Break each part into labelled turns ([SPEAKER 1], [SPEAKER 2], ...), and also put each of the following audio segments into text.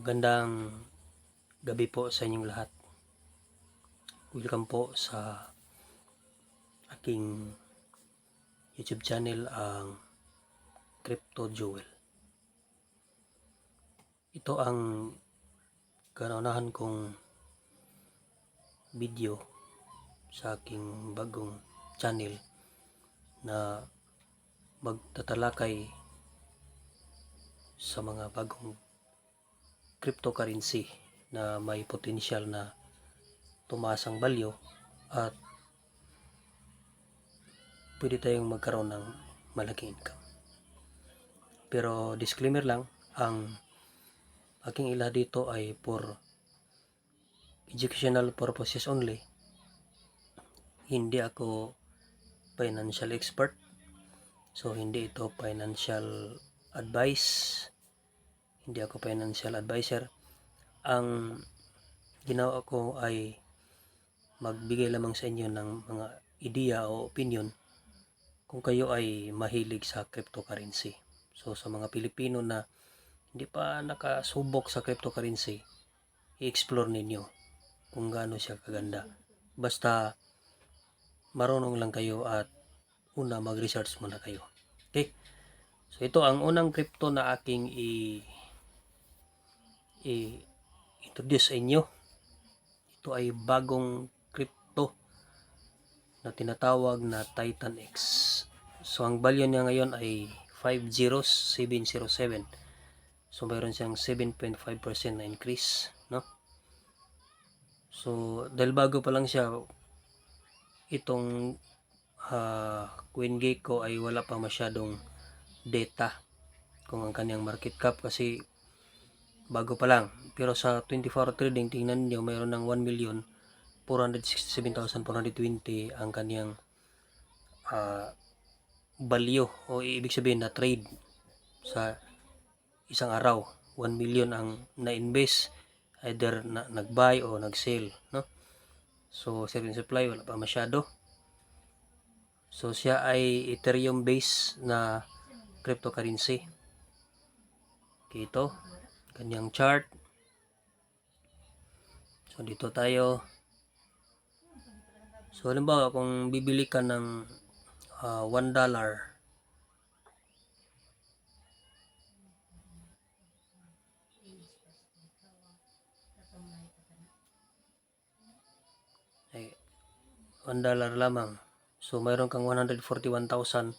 [SPEAKER 1] Magandang gabi po sa inyong lahat. Welcome po sa aking YouTube channel, ang Crypto Jewel. Ito ang kauna-unahan kong video sa aking bagong channel na magtatalakay sa mga bagong cryptocurrency na may potensyal na tumaas ang value at pwede tayong magkaroon ng malaking income. Pero disclaimer lang, ang aking ila dito ay for educational purposes only. Hindi ako financial expert, so hindi ito financial advice, hindi ako financial advisor. Ang ginawa ko ay magbigay lamang sa inyo ng mga ideya o opinion kung kayo ay mahilig sa cryptocurrency. So sa mga Pilipino na hindi pa nakasubok sa cryptocurrency, i-explore ninyo kung gaano siya kaganda. Basta marunong lang kayo at una mag-research muna kayo. Okay? So ito ang unang crypto na aking i-introduce sa inyo. Ito ay bagong crypto na tinatawag na Titan X. So ang value niya ngayon ay 50707. So mayroon siyang 7.5% na increase, no? So dahil bago pa lang siya, itong CoinGecko ay wala pa masyadong data kung ang kanyang market cap kasi bago pa lang. Pero sa 24 trading, tingnan niyo, mayroon ng 1,467,420 ang kanyang value, o ibig sabihin na trade sa isang araw. 1 million ang na-invest, either nag-buy o nag-sell, no? So sell and supply wala pa masyado. So siya ay Ethereum based na cryptocurrency. Okay, ito kanyang chart. So dito tayo. So halimbawa kung bibili ka ng $1, ay $1 lamang. So mayroon kang 141,420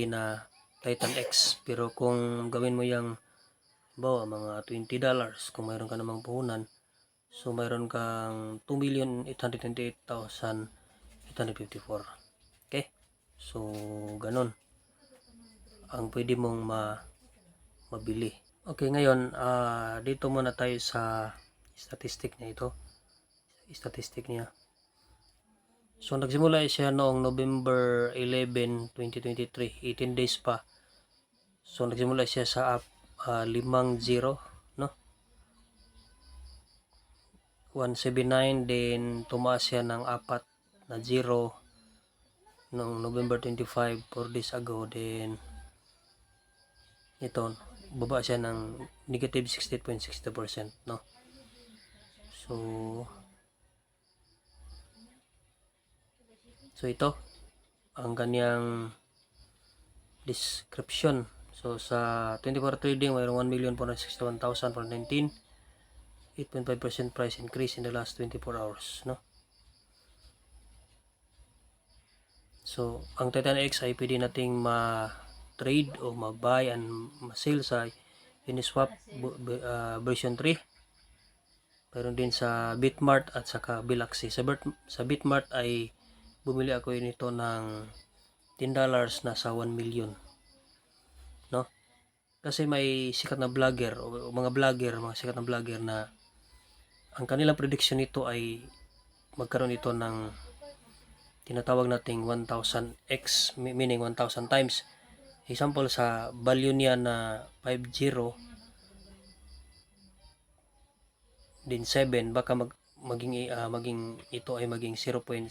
[SPEAKER 1] na Titan X. Pero kung gawin mo yung bawa mga $20, kung mayroon ka namang puhunan, so mayroon kang 2,828,854. Okay? So ganun ang pwede mong mabili. Okay, ngayon dito muna tayo sa statistic niya ito. Statistic niya. So nagsimula siya noong November 11, 2023, 18 days pa. So nagsimula siya sa 5 0, no? 179, then tumaas siya ng 4 na 0 noong November 25, 4 days ago. Then ito, baba siya ng negative 60.60%, no? So ito ang kanyang description. So sa 24 trading, mayroong 1,461,419, 8.5% price increase in the last 24 hours, no? So ang Titan X ay pwede nating ma-trade o ma-buy and ma-sell sa Uniswap version 3. Mayroon din sa Bitmart at saka Bilaxy. Sa Bitmart ay bumili ako nito ng $10 na sa 1 million, no? Kasi may sikat na vlogger o mga sikat na vlogger na ang kanilang prediction nito ay magkaroon ito ng tinatawag nating 1,000x, meaning 1,000 times. Example, sa value niya na 50 din 7, baka maging ito ay maging 0.001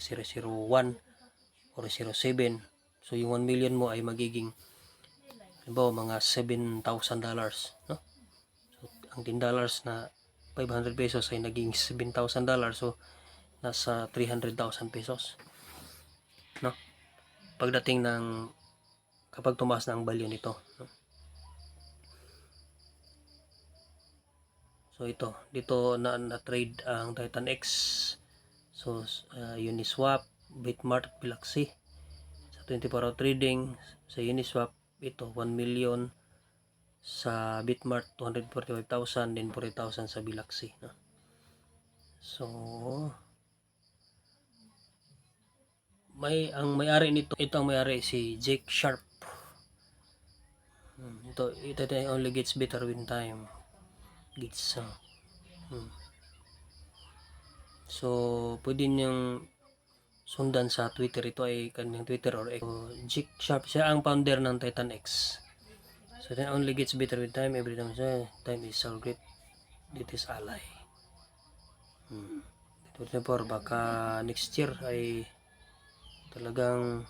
[SPEAKER 1] or 0.07. So yung 1 million mo ay magiging halimbawa mga $7,000, no? ang $10 na 500 pesos ay naging $7,000. So, nasa 300,000 pesos. No? Pagdating ng kapag tumaas na ang value nito. No? So, dito na-trade ang Titan X. So, Uniswap, Bitmart, Bilaxy. Sa 24-hour trading, sa Uniswap, ito 1 million. Sa Bitmart, 245,000, then 40,000 sa Bilaxy. No? So, ang may-ari nito, ito ang may-ari si Jake Sharp. Ito only gets better with time. So, pwede niyang sundan sa Twitter. Ito ay kanyang Twitter or X. So, Jake Sharp, siya ang founder ng Titan X. So, then only gets better with time. Every time time is so great. It is ally. 24, baka next year ay talagang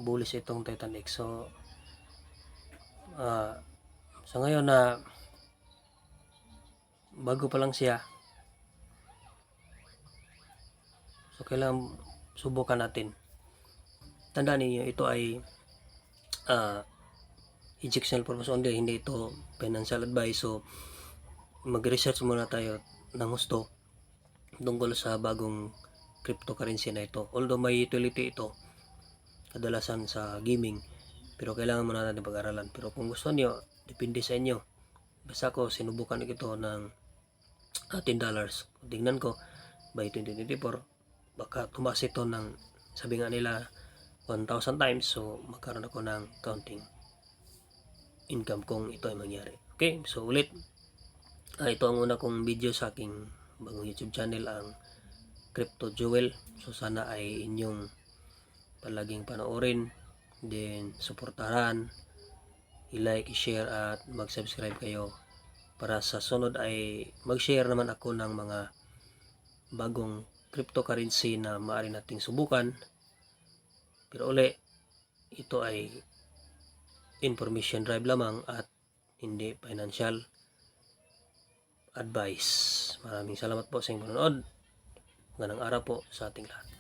[SPEAKER 1] bullish itong Titan X. So, sa ngayon na bago pa lang siya, so kailangan subukan natin. Tandaan niyo, ito ay educational purpose only, hindi ito financial advice. So, mag-research muna tayo ng gusto tungkol sa bagong cryptocurrency na ito. Although may utility ito kadalasan sa gaming, pero kailangan muna natin pag-aralan. Pero kung gusto niyo, depende sa inyo. Basta ko sinubukan ito ng $10. Tingnan ko by 2024 baka tumaas ito ng, sabi nga nila, 1,000 times. So magkaroon ako ng counting income kung ito ay mangyari. Okay, so ulit, ito ang una kong video sa aking bagong YouTube channel, ang Crypto Jewel. So sana ay inyong palaging panoorin, then suportahan, i-like, i-share at mag-subscribe kayo para sa sunod ay mag-share naman ako ng mga bagong cryptocurrency na maaari nating subukan. Pero uli, ito ay information drive lamang at hindi financial advice. Maraming salamat po sa inyong panonood. Magandang araw po sa ating lahat.